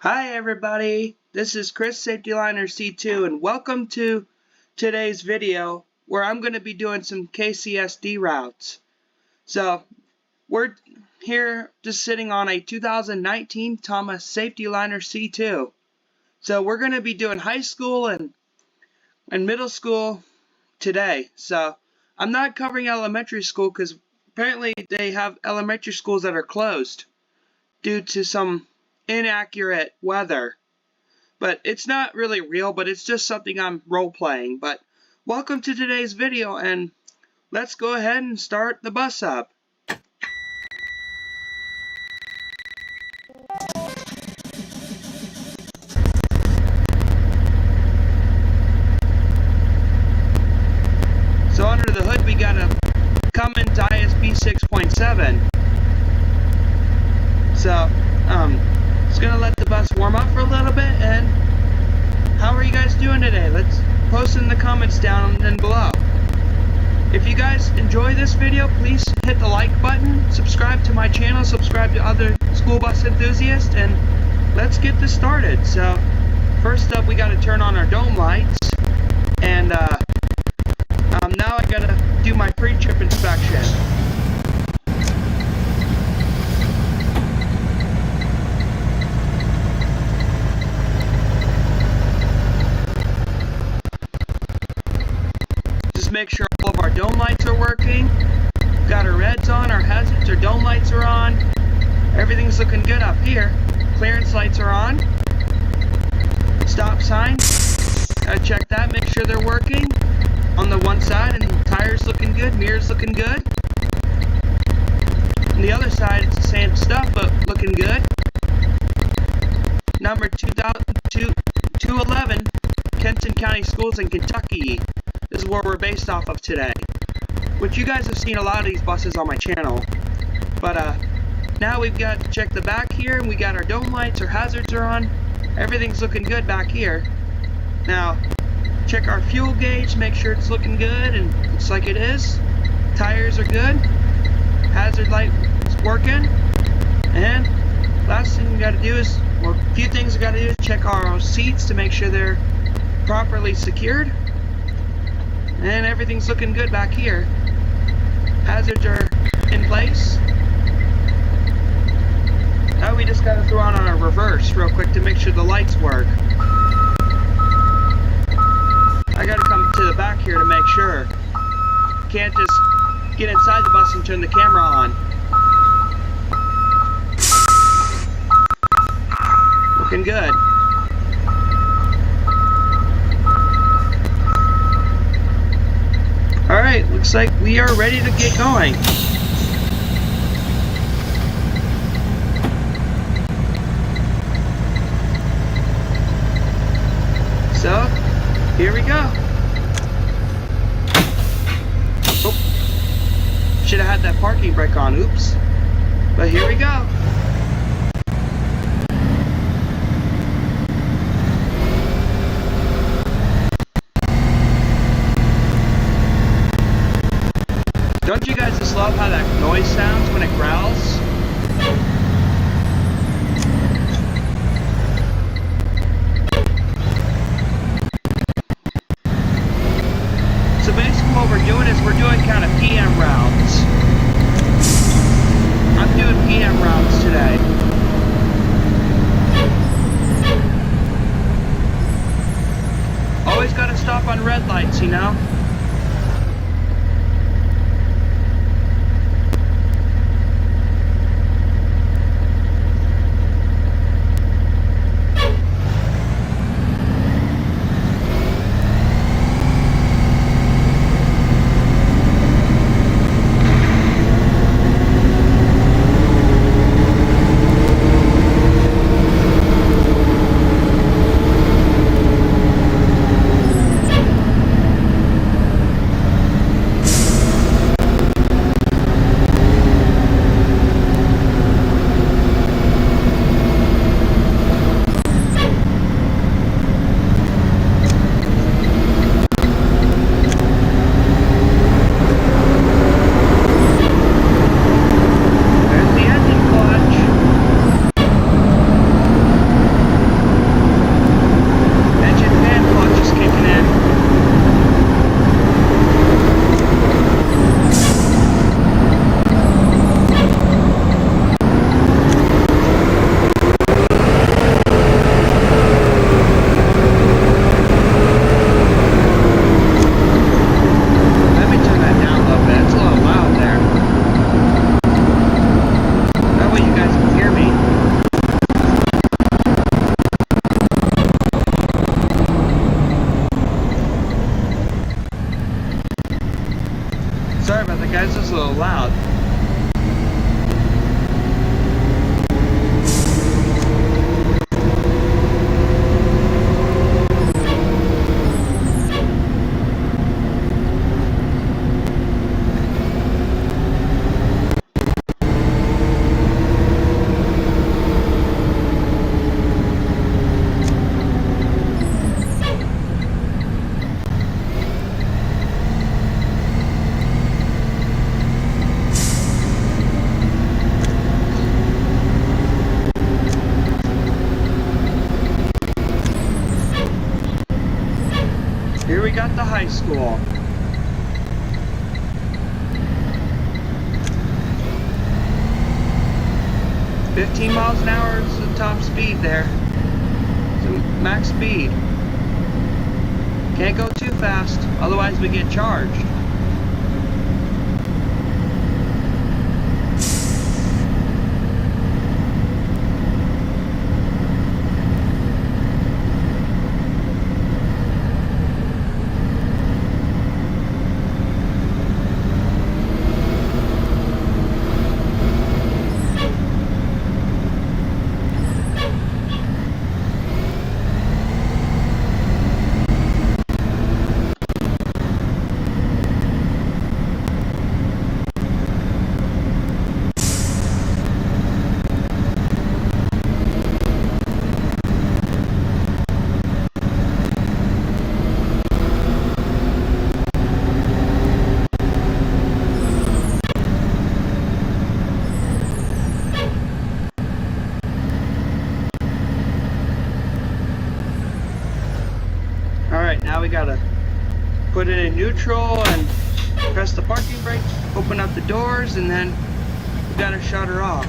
Hi everybody, this is Chris Saf-T-Liner C2 and welcome to today's video where I'm going to be doing some KCSD routes. So we're here just sitting on a 2019 Thomas Saf-T-Liner C2. So we're going to be doing high school and middle school today. So I'm not covering elementary school because apparently they have elementary schools that are closed due to some inaccurate weather. But it's not really real, but it's just something I'm role-playing. But welcome to today's video, and let's go ahead and start the bus up. So under the hood we got a Cummins ISB6.7. So just gonna let the bus warm up for a little bit. And how are you guys doing today? Let's post in the comments down and below. If you guys enjoy this video, please hit the like button, subscribe to my channel, subscribe to other school bus enthusiasts, and let's get this started. So first up, we got to turn on our dome lights, and now I gotta do my pre-trip inspection. Make sure all of our dome lights are working. Got our reds on, our hazards, our dome lights are on. Everything's looking good up here. Clearance lights are on. Stop sign. Gotta check that, make sure they're working on the one side, and the tires looking good, mirrors looking good. On the other side, it's the same stuff, but looking good. Number 211, Kenton County Schools in Kentucky. This is where we're based off of today, which you guys have seen a lot of these buses on my channel. But now we've got to check the back here, and we got our dome lights, our hazards are on. Everything's looking good back here. Now check our fuel gauge, make sure it's looking good, and looks like it is. Tires are good. Hazard light is working. And last thing we got to do is, well, a few things we got to do is check our seats to make sure they're properly secured. And everything's looking good back here. Hazards are in place. Now we just gotta throw on our reverse real quick to make sure the lights work. I gotta come to the back here to make sure. Can't just get inside the bus and turn the camera on. Looking good. Alright, looks like we are ready to get going. So, here we go. Oh, should have had that parking brake on, oops. But here we go. Don't you guys just love how that noise sounds when it growls? So basically what we're doing is we're doing kind of PM routes. I'm doing PM routes today. Always gotta stop on red lights, you know? high school. "15 miles an hour is the top speed there. So max speed. Can't go too fast, otherwise we get charged." Alright, now we gotta put it in neutral and press the parking brake, open up the doors, and then we gotta shut her off.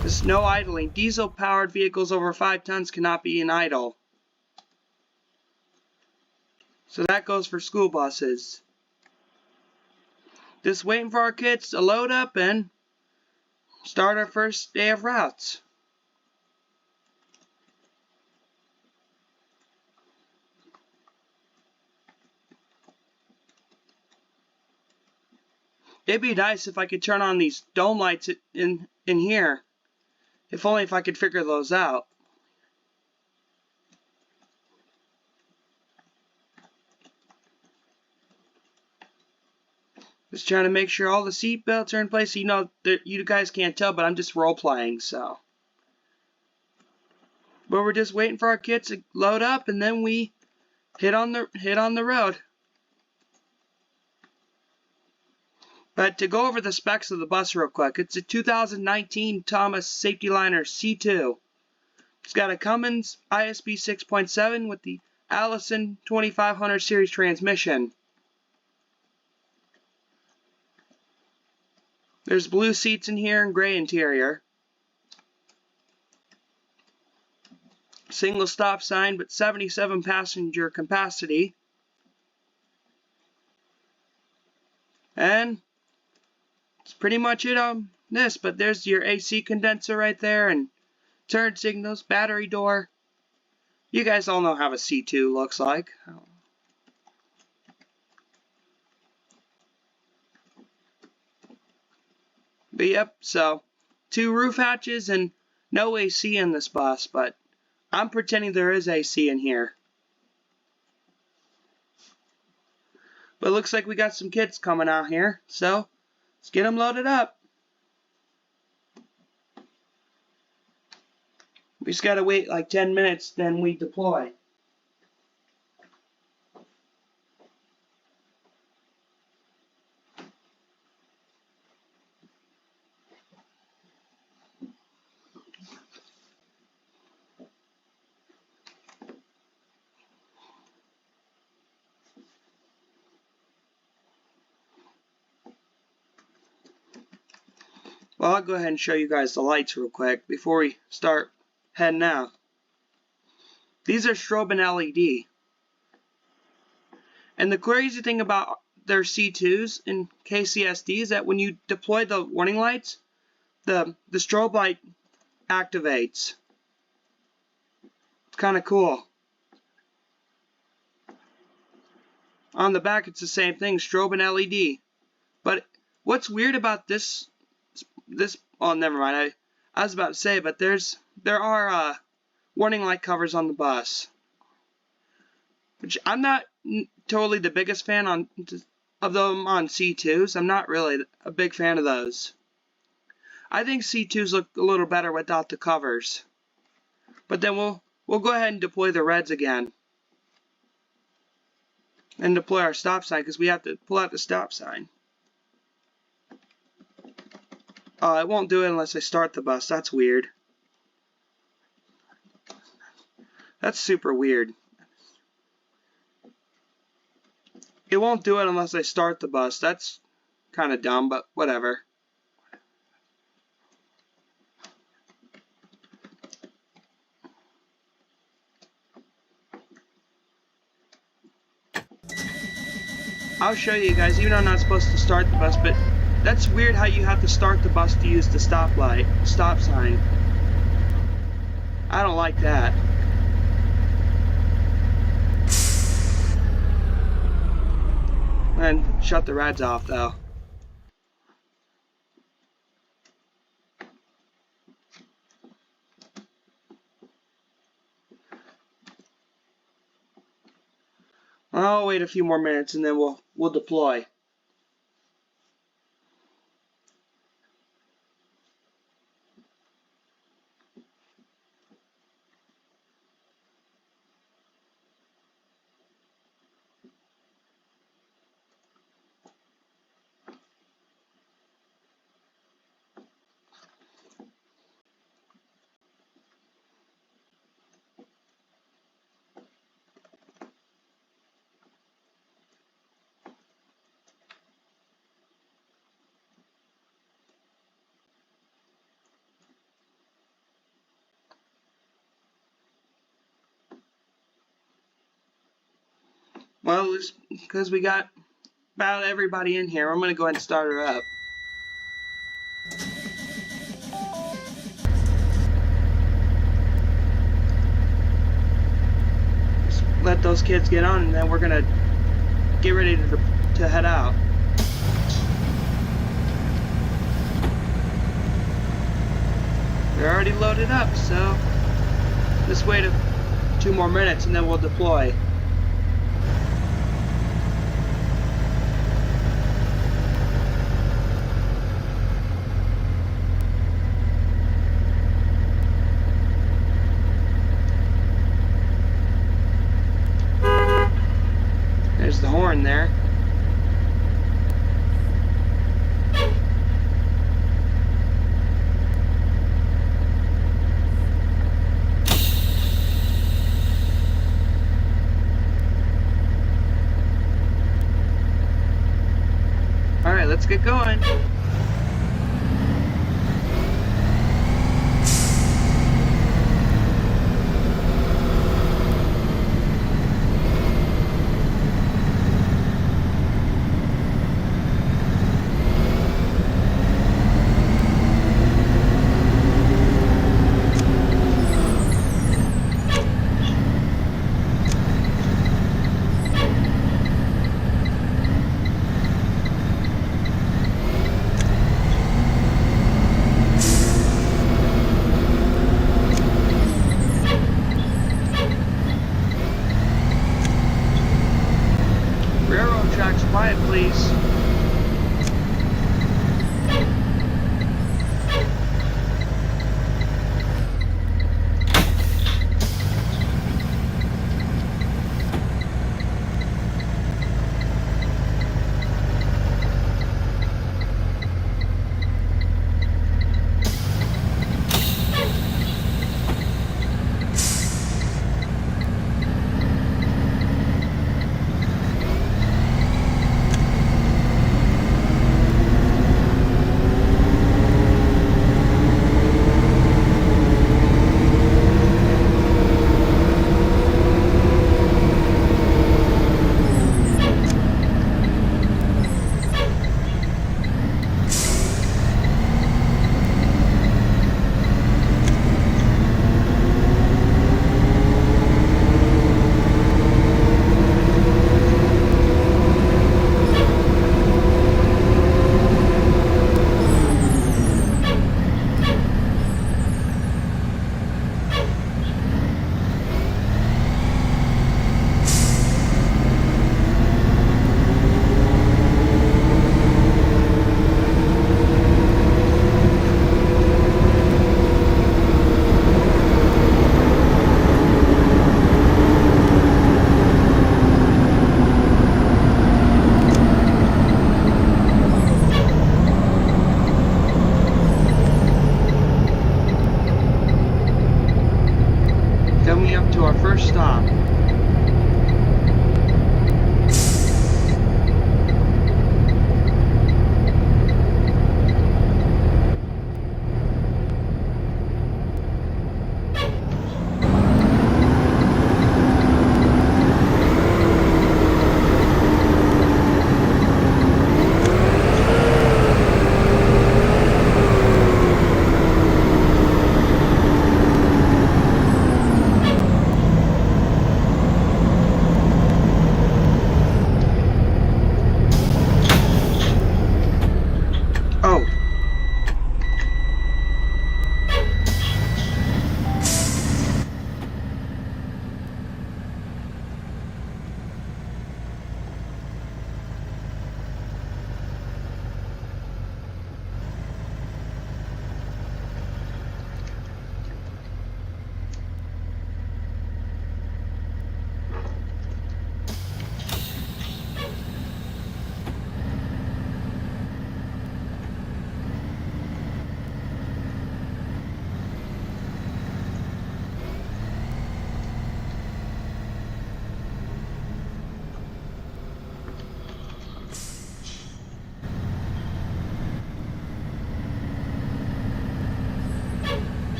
There's no idling. Diesel-powered vehicles over 5 tons cannot be in idle. So that goes for school buses. Just waiting for our kids to load up and start our first day of routes. It'd be nice if I could turn on these dome lights in here. If only if I could figure those out. Just trying to make sure all the seat belts are in place. You know, you guys can't tell, but I'm just role playing, so. But we're just waiting for our kids to load up, and then we hit on the road. But to go over the specs of the bus real quick, it's a 2019 Cummins Saf-T-Liner C2. It's got a Cummins ISB6.7 with the Allison 2500 series transmission. There's blue seats in here and gray interior. Single stop sign, but 77 passenger capacity. And that's pretty much it on this, but there's your AC condenser right there, and turn signals, battery door. You guys all know how a C2 looks like. But yep, so 2 roof hatches and no AC in this bus, but I'm pretending there is AC in here. But it looks like we got some kids coming out here, so let's get them loaded up. We just gotta wait like 10 minutes, then we deploy. Well, I'll go ahead and show you guys the lights real quick before we start heading out. These are strobing LED. And the crazy thing about their C2s in KCSD is that when you deploy the warning lights, the strobe light activates. It's kind of cool. On the back, it's the same thing, strobing LED. But what's weird about this, oh, never mind. I was about to say, but there are warning light covers on the bus, which I'm not totally the biggest fan of them on C2s. I'm not really a big fan of those. I think C2s look a little better without the covers. But then we'll go ahead and deploy the reds again. And deploy our stop sign, because we have to pull out the stop sign. Oh, it won't do it unless I start the bus. That's weird. That's super weird. It won't do it unless I start the bus. That's kind of dumb, but whatever. I'll show you guys, even though I'm not supposed to start the bus, but that's weird how you have to start the bus to use the stop sign. I don't like that. And shut the reds off though. I'll wait a few more minutes and then we'll deploy. Well, it's because we got about everybody in here. I'm going to go ahead and start her up. Just let those kids get on and then we're going to get ready to head out. They're already loaded up, so just wait 2 more minutes and then we'll deploy. There's the horn there. Alright, let's get going. Railroad tracks quiet, please.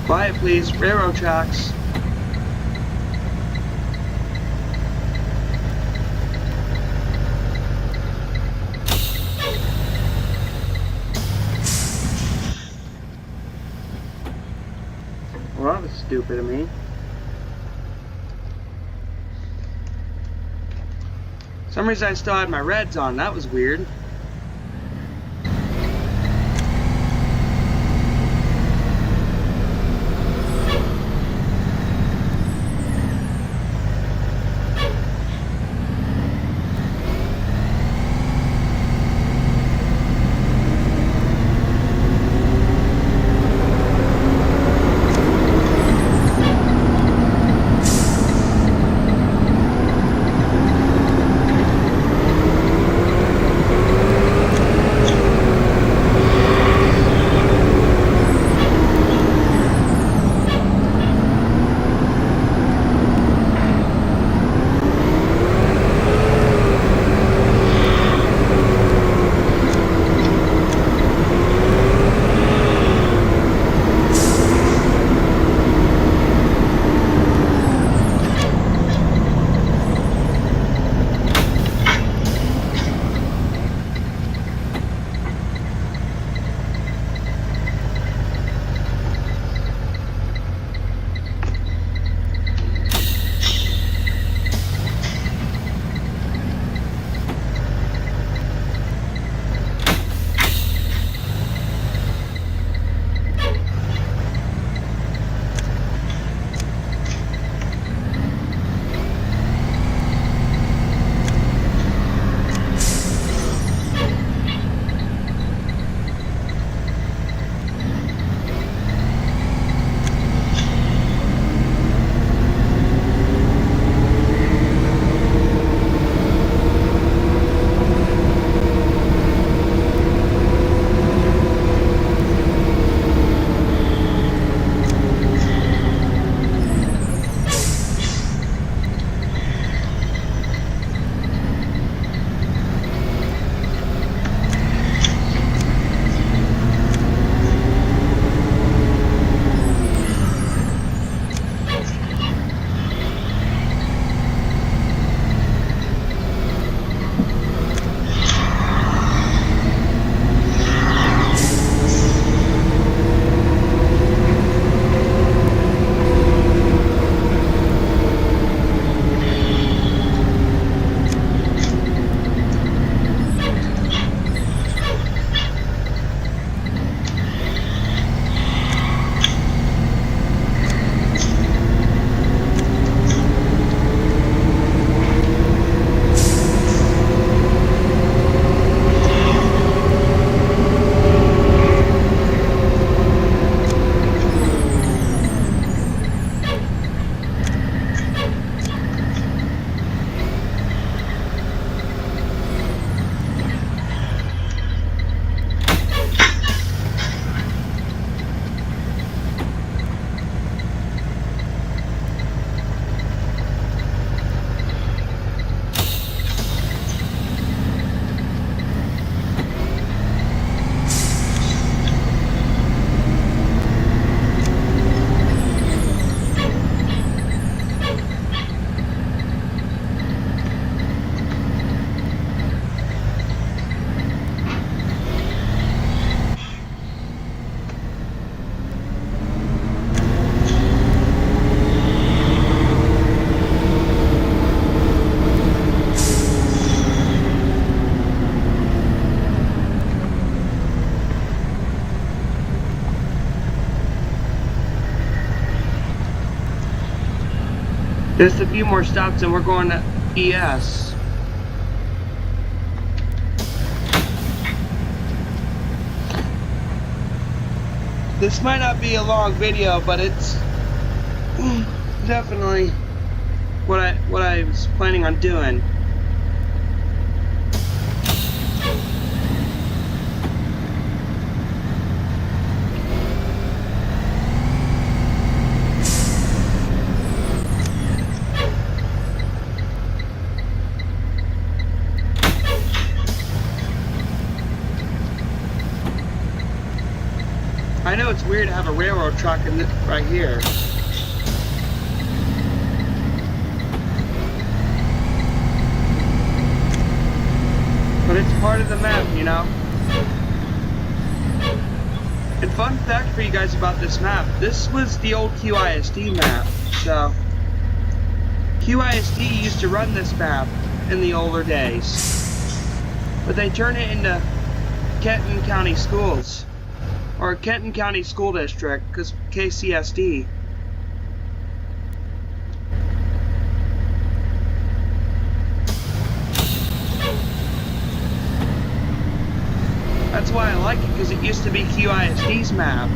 Quiet, please. Railroad tracks. Well, that was stupid of me. For some reason I still had my reds on. That was weird. Just a few more stops and we're going to ES. This might not be a long video, but it's definitely what I was planning on doing. I know it's weird to have a railroad track in right here. But it's part of the map, you know? And fun fact for you guys about this map, this was the old QISD map. So, QISD used to run this map in the older days. But they turned it into Kenton County Schools. Or Kenton County School District, because KCSD. That's why I like it, because it used to be QISD's map.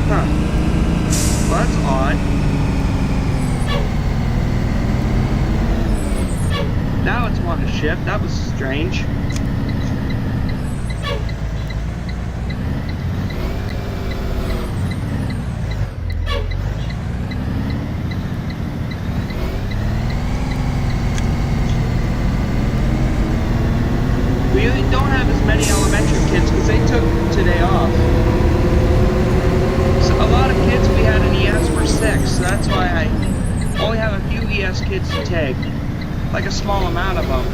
Huh. Well, that's odd. Now it's wanting to shift. That was strange. We don't have as many elementary kids because they took today off. So a lot of kids we had in ES were sick, so that's why I only have a few ES kids to take. Like a small amount of them.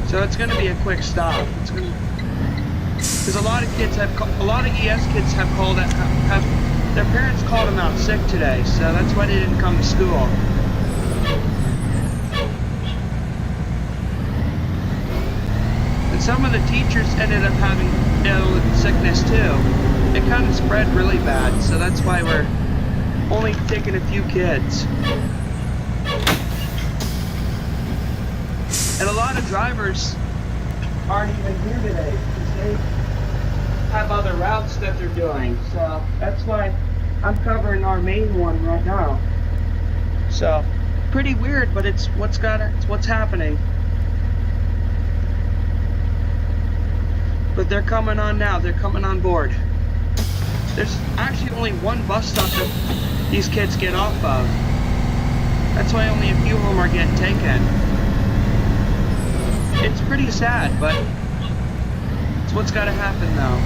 So it's going to be a quick stop. It's going to, because a lot of ES kids have called it, their parents called them out sick today, so that's why they didn't come to school. And some of the teachers ended up having sickness too. It kind of spread really bad, so that's why we're only taking a few kids. And a lot of drivers aren't even here today because they have other routes that they're doing. So that's why I'm covering our main one right now. So pretty weird, but it's what's happening. But they're coming on now. They're coming on board. There's actually only one bus stop that these kids get off of. That's why only a few of them are getting taken. It's pretty sad, but it's what's got to happen now.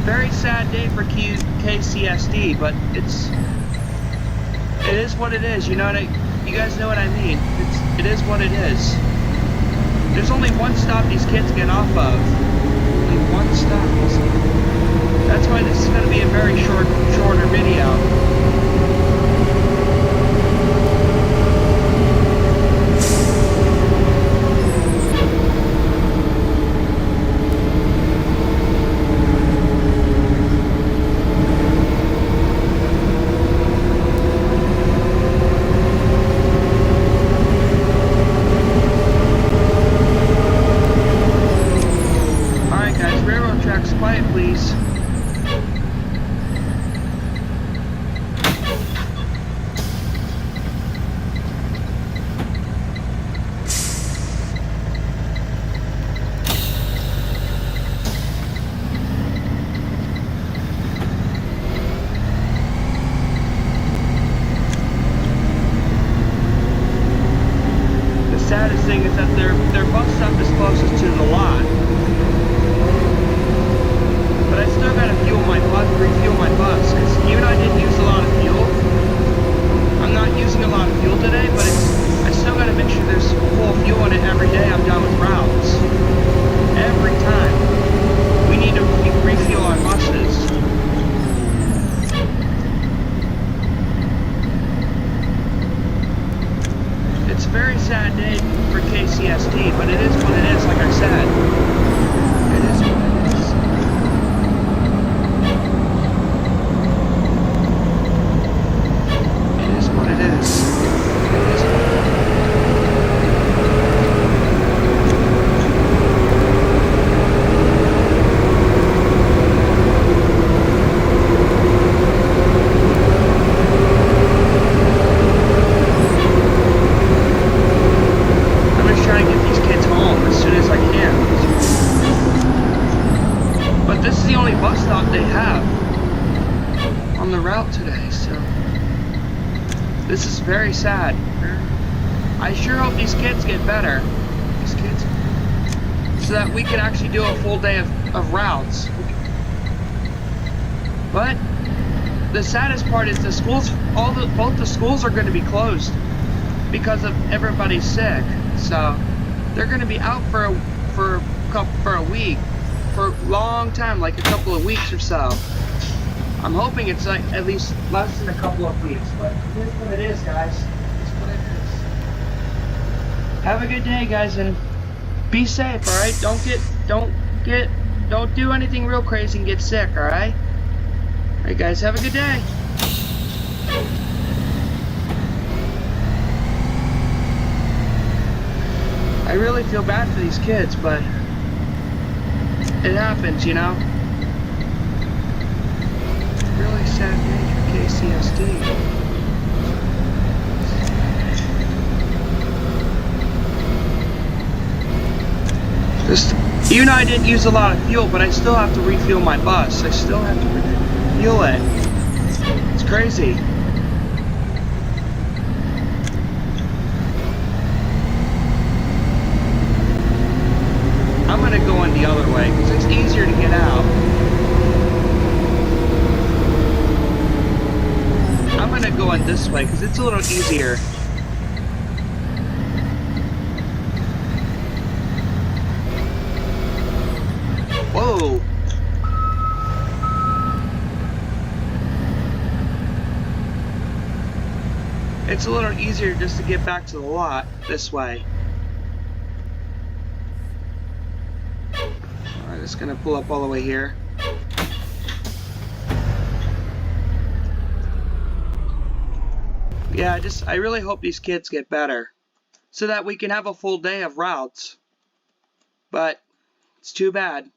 Very sad day for KCSD, but it is what it is. You know what you guys know what I mean. It is what it is. There's only one stop these kids get off of. Only one stop. That's why this is going to be a very shorter video. Quiet, please. route today, so this is very sad. I sure hope these kids get better. These kids, so that we can actually do a full day of routes. But the saddest part is the schools, both the schools are going to be closed because of everybody's sick. So they're going to be out for a week, for a long time, like a couple of weeks or so. I'm hoping it's like at least less than a couple of weeks, but it is what it is, guys. It's what it is. Have a good day, guys, and be safe, all right? Don't do anything real crazy and get sick, all right? All right, guys, have a good day. I really feel bad for these kids, but it happens, you know? Really sad day for KCSD. Even though I didn't use a lot of fuel, but I still have to refuel my bus. I still have to refuel it. It's crazy. I'm gonna go in the other way because it's easier to get out. I'm gonna go in this way because it's a little easier. Whoa! It's a little easier just to get back to the lot this way. Alright, it's gonna pull up all the way here. Yeah, I really hope these kids get better so that we can have a full day of routes. But it's too bad.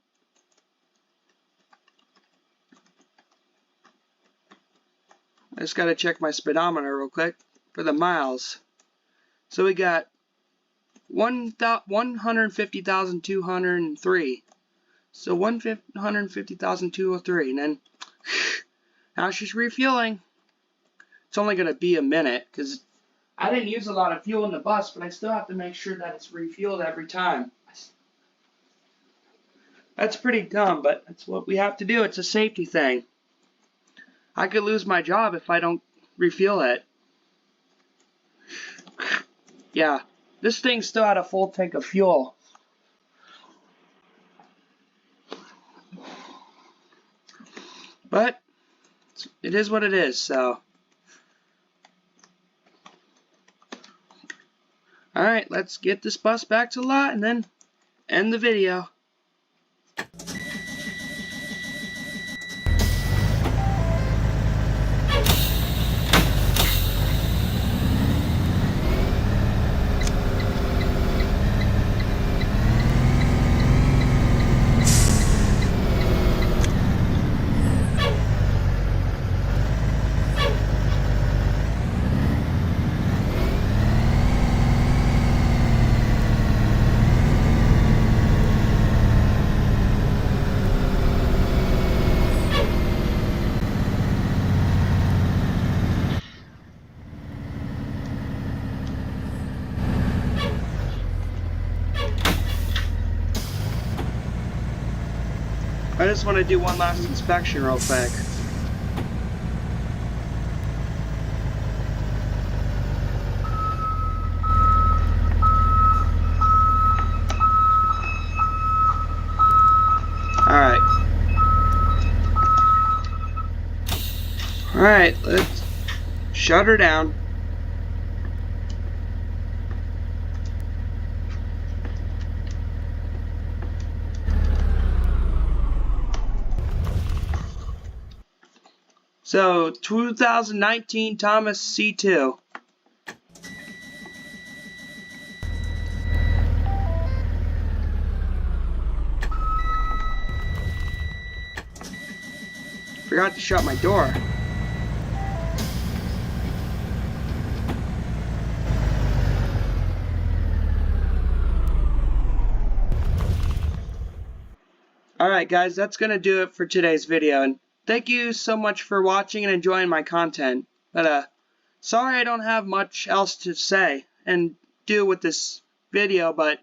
I just gotta check my speedometer real quick for the miles. So we got 150,203. So 150,203, and then now she's refueling. It's only gonna be a minute because I didn't use a lot of fuel in the bus, but I still have to make sure that it's refueled every time. That's pretty dumb, but that's what we have to do. It's a safety thing. I could lose my job if I don't refuel it. Yeah, this thing still had a full tank of fuel. But it is what it is, so. Alright, let's get this bus back to the lot and then end the video. I just want to do one last inspection real quick. Alright, let's shut her down. So, 2019 Thomas C2. Forgot to shut my door. Alright guys, that's going to do it for today's video, and thank you so much for watching and enjoying my content. But sorry I don't have much else to say and do with this video, but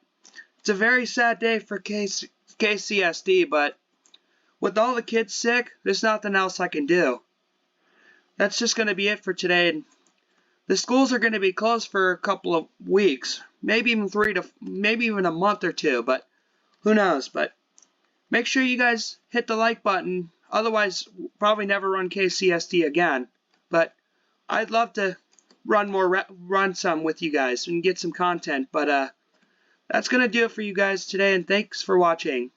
it's a very sad day for KCSD, but with all the kids sick, there's nothing else I can do. That's just going to be it for today. The schools are going to be closed for a couple of weeks, maybe even a month or two, but who knows. But make sure you guys hit the like button, otherwise we'll probably never run KCSD again. But I'd love to run some with you guys and get some content, but that's going to do it for you guys today, and thanks for watching.